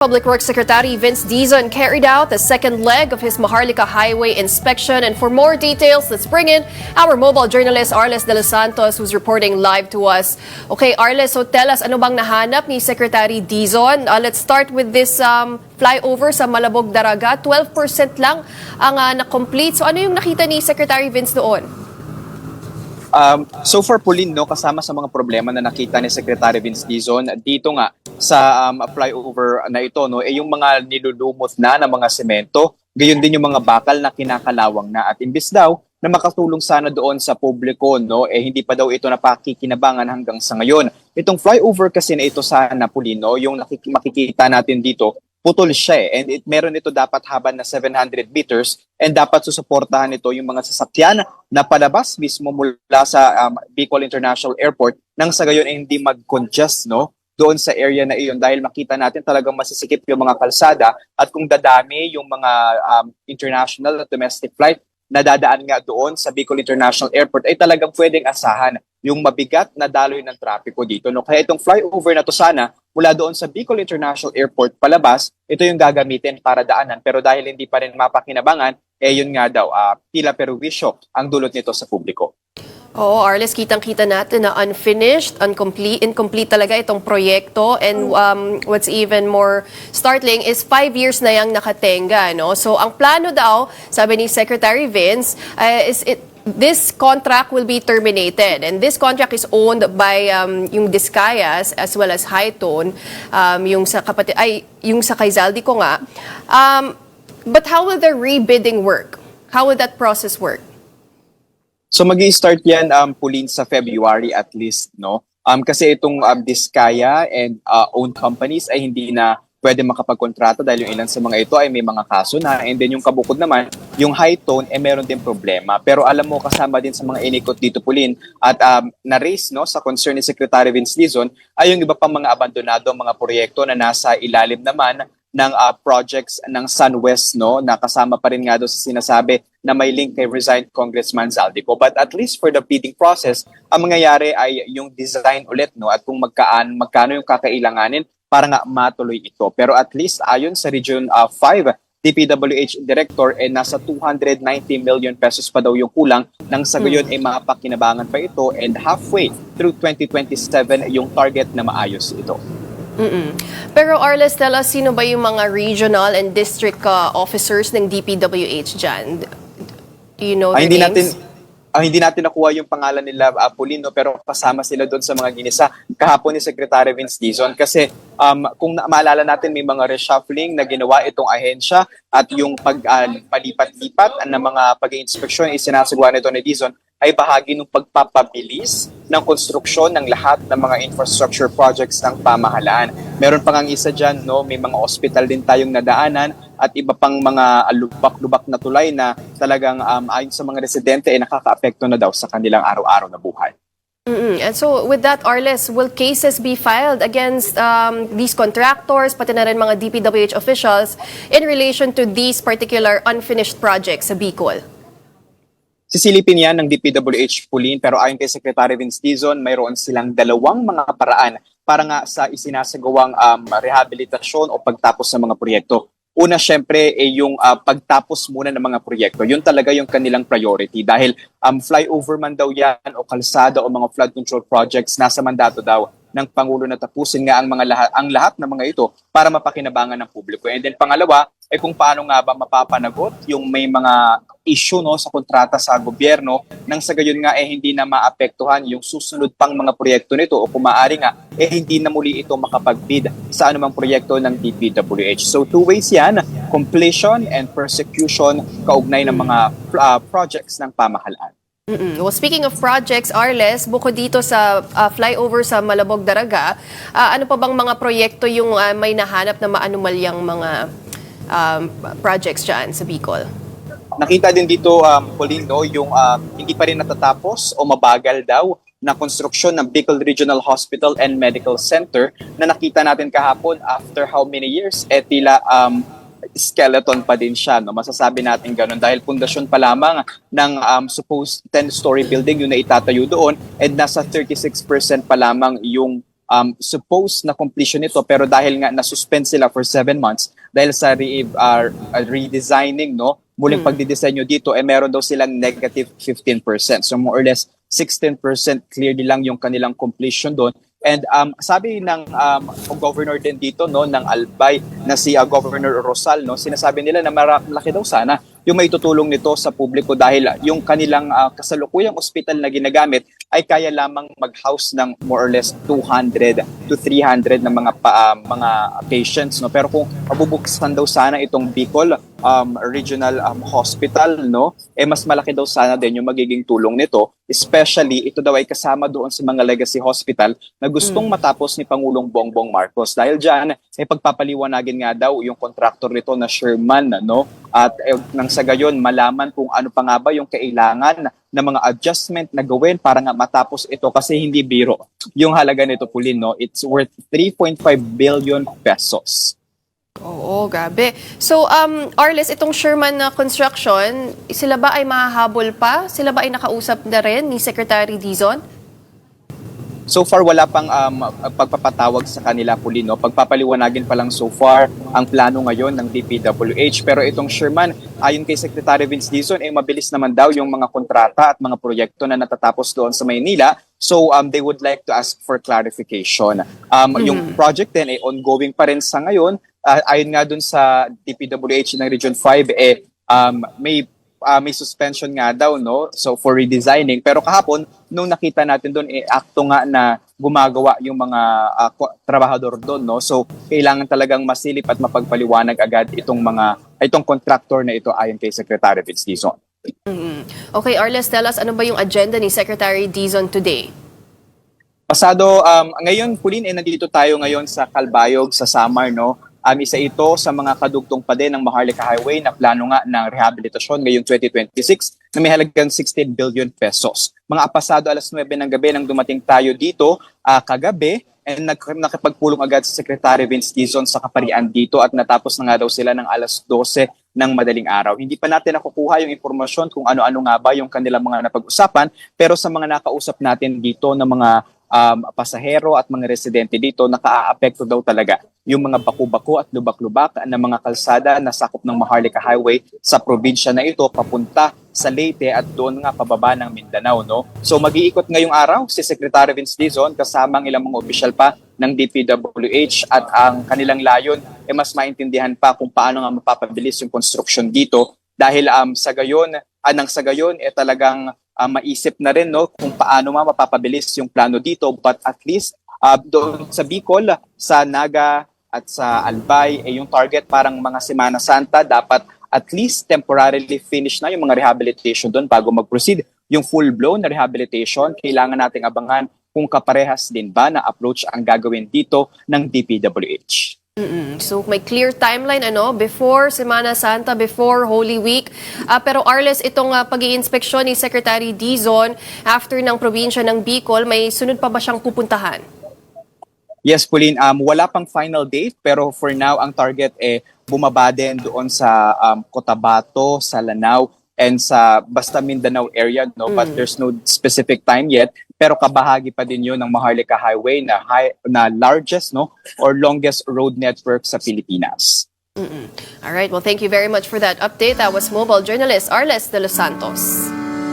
Public Works Secretary Vince Dizon carried out the second leg of his Maharlika Highway inspection. And for more details, let's bring in our mobile journalist Arles De Los Santos, who's reporting live to us. Okay, Arles, so tell us, ano bang nahanap ni Secretary Dizon? Let's start with this flyover sa Malabog Daraga. 12% lang ang na-complete. So ano yung nakita ni Secretary Vince doon? So far, Pauline, no, kasama sa mga problema na nakita ni Secretary Vince Dizon dito nga sa flyover na ito, no, yung mga nilulumot na ng mga semento, gayon din yung mga bakal na kinakalawang na, at imbis daw na makatulong sana doon sa publiko, no, hindi pa daw ito napakikinabangan hanggang sa ngayon. Itong flyover kasi na ito sana, Pauline, no, yung makikita natin dito, putol siya and meron ito dapat haba na 700 meters and dapat susuportahan ito yung mga sasakyan na palabas mismo mula sa Bicol International Airport nang sa gayon ay hindi mag-congest, no, doon sa area na iyon, dahil makita natin talagang masisikip yung mga kalsada at kung dadami yung mga international at domestic flight na dadaan nga doon sa Bicol International Airport ay talagang pwedeng asahan yung mabigat na daloy ng trapiko dito, no? Kaya itong flyover na to sana mula doon sa Bicol International Airport palabas, ito yung gagamitin para daanan. Pero dahil hindi pa rin mapakinabangan, yun nga daw, tila perwisyo ang dulot nito sa publiko. Oo, Arles, kitang-kita natin na unfinished, incomplete talaga itong proyekto. And what's even more startling is 5 years na yung nakatenga, no? So ang plano daw, sabi ni Secretary Vince, this contract will be terminated, and this contract is owned by yung Discayas as well as Hi-Tone, yung sa kapatid yung sa kay Zaldico nga. But how will the rebidding work? How will that process work? So magi-start yan Pauline sa February at least, no? Kasi itong Discaya and owned companies ay hindi na pwede makapagkontrata dahil yung ilan sa mga ito ay may mga kaso na, and then yung kabukod naman, yung Hi-Tone, meron din problema. Pero alam mo, kasama din sa mga inikot dito, Pauline, at na-raise, no, sa concern ni Secretary Vince Dizon ay yung iba pang mga abandonado mga proyekto na nasa ilalim naman ng projects ng SunWest, no, na kasama pa rin nga doon sa sinasabi na may link kay resigned Congressman Zaldico. But at least for the bidding process, ang mangyayari ay yung design ulit, no, at kung magkano yung kakailanganin para nga matuloy ito. Pero at least ayon sa Region 5 DPWH Director, nasa 290 million pesos pa daw yung kulang nang sa gayon ay mapakinabangan pa ito, and halfway through 2027 yung target na maayos ito. Pero Arles, tell us, sino ba yung mga regional and district officers ng DPWH dyan? Do you know their names? Hindi natin nakuha yung pangalan nila, Pauline, no, pero kasama sila doon sa mga ginisa kahapon ni Secretary Vince Dizon. Kasi kung maalala natin, may mga reshuffling na ginawa itong ahensya at yung palipat-lipat ng mga pag-iinspeksyon isinasagawa nito ni Dizon ay bahagi ng pagpapabilis ng konstruksyon ng lahat ng mga infrastructure projects ng pamahalaan. Meron pang ang isa dyan, no, may mga hospital din tayong nadaanan at iba pang mga lubak-lubak na tulay na talagang ayon sa mga residente ay nakaka-apekto na daw sa kanilang araw-araw na buhay. And so with that, Arles, will cases be filed against these contractors, pati na rin mga DPWH officials in relation to these particular unfinished projects sa Bicol? Sisilipin yan ng DPWH, Pauline, pero ayon kay Secretary Vince Dizon, mayroon silang dalawang mga paraan para nga sa isinasagawang rehabilitasyon o pagtapos ng mga proyekto. Una, syempre, yung pagtapos muna ng mga proyekto. Yun talaga yung kanilang priority dahil flyover man daw yan o kalsada o mga flood control projects, nasa mandato daw ng Pangulo na tapusin nga ang lahat ng mga ito para mapakinabangan ng publiko. And then pangalawa, kung paano nga ba mapapanagot yung may mga issue, no, sa kontrata sa gobyerno nang sa gayon nga hindi na maapektuhan yung susunod pang mga proyekto nito o kung maaari nga hindi na muli ito makapag-bid sa anumang proyekto ng DPWH. So two ways yan, completion and persecution kaugnay ng mga projects ng pamahalaan. Well, speaking of projects, Arles, bukod dito sa flyover sa Malabog Daraga, ano pa bang mga proyekto yung may nahanap na maanumalyang mga projects dyan sa Bicol? Nakita din dito, Pauline, no, yung hindi pa rin natatapos o mabagal daw na konstruksyon ng Bicol Regional Hospital and Medical Center na nakita natin kahapon after how many years, tila skeleton pa din siya, no? Masasabi natin ganun dahil pundasyon pa lamang ng supposed 10-story building yung naitatayo doon, and nasa 36% pa lamang yung supposed na completion nito, pero dahil nga na-suspend sila for 7 months dahil sa redesigning, no, muling pagdidisenyo dito, meron daw silang negative 15%. So more or less 16% clearly lang yung kanilang completion doon. And sabi ng governor din dito, no, ng Albay, na si Governor Rosal, no, sinasabi nila na malaki daw sana yung may tutulong nito sa publiko dahil yung kanilang kasalukuyang ospital na ginagamit ay kaya lamang mag-house ng more or less 200 to 300 na mga patients, no. Pero kung mabubuksan daw sana itong Bicol Regional Hospital, no, mas malaki daw sana din yung magiging tulong nito, especially ito daw ay kasama doon sa mga legacy hospital na gustong matapos ni Pangulong Bongbong Marcos. Dahil diyan pagpapaliwanagin nga daw yung contractor nito na Sherman, no, at nang sa gayon malaman kung ano pa nga ba yung kailangan na mga adjustment na gawin para nga matapos ito, kasi hindi biro yung halaga nito, Pauline, no. It's worth 3.5 billion pesos. Oo, grabe. So, Arles, itong Sherman na construction, sila ba ay mahahabol pa? Sila ba ay nakausap na rin ni Secretary Dizon? So far, wala pang pagpapatawag sa kanila, Pauline, no. Pagpapaliwanagin pa lang so far ang plano ngayon ng DPWH. Pero itong Sherman, ayon kay Secretary Vince Dizon, mabilis naman daw yung mga kontrata at mga proyekto na natatapos doon sa Maynila. So they would like to ask for clarification. Yung project din ongoing pa rin sa ngayon. Ayon nga dun sa DPWH ng Region 5, may suspension nga daw, no, so for redesigning. Pero kahapon nung nakita natin doon akto nga na gumagawa yung mga trabahador doon, no, so kailangan talagang masilip at mapagpaliwanag agad itong contractor na ito ayon kay Secretary Vince Dizon. Okay, Arles, tell us, ano ba yung agenda ni Secretary Dizon today? Pasado ngayon, Pauline, nandito tayo ngayon sa Calbayog sa Samar, no. Isa ito sa mga kadugtong pa din ng Maharlika Highway na plano nga ng rehabilitasyon ngayong 2026 na may halagang 16 billion pesos. Mga pasado alas 9 ng gabi nang dumating tayo dito kagabi, and nakipagpulong agad sa Secretary Vince Dizon sa kaparian dito at natapos na nga daw sila ng alas 12 ng madaling araw. Hindi pa natin nakukuha yung impormasyon kung ano-ano nga ba yung kanilang mga napag-usapan, pero sa mga nakausap natin dito ng mga pasahero at mga residente dito, nakaaapekto daw talaga yung mga baku-baku at lubak-lubak na mga kalsada na sakop ng Maharlika Highway sa probinsya na ito papunta sa Leyte at doon nga pababa ng Mindanao, no. So mag-iikot ngayong araw si Secretary Vince Dizon kasama ang ilang mga opisyal pa ng DPWH at ang kanilang layon mas maintindihan pa kung paano nga mapapabilis yung construction dito dahil sa gayon talagang maisip na rin, no, kung paano mapapabilis yung plano dito, but at least doon sa Bicol, sa Naga at sa Albay, yung target parang mga Semana Santa, dapat at least temporarily finish na yung mga rehabilitation doon bago mag-proceed. Yung full-blown na rehabilitation, kailangan nating abangan kung kaparehas din ba na approach ang gagawin dito ng DPWH. So may clear timeline before Semana Santa, before Holy Week. Pero Arles, itong pag-iinspeksyon ni Secretary Dizon after ng probinsya ng Bicol, may sunod pa ba siyang pupuntahan? Yes, Pauline, wala pang final date pero for now ang target bumaba din doon sa Cotabato, sa Lanao and sa basta Mindanao area, no, but there's no specific time yet. Pero kabahagi pa din 'yon ng Maharlika Highway na largest, no, or longest road network sa Pilipinas. All right, well, thank you very much for that update. That was mobile journalist Arles de los Santos.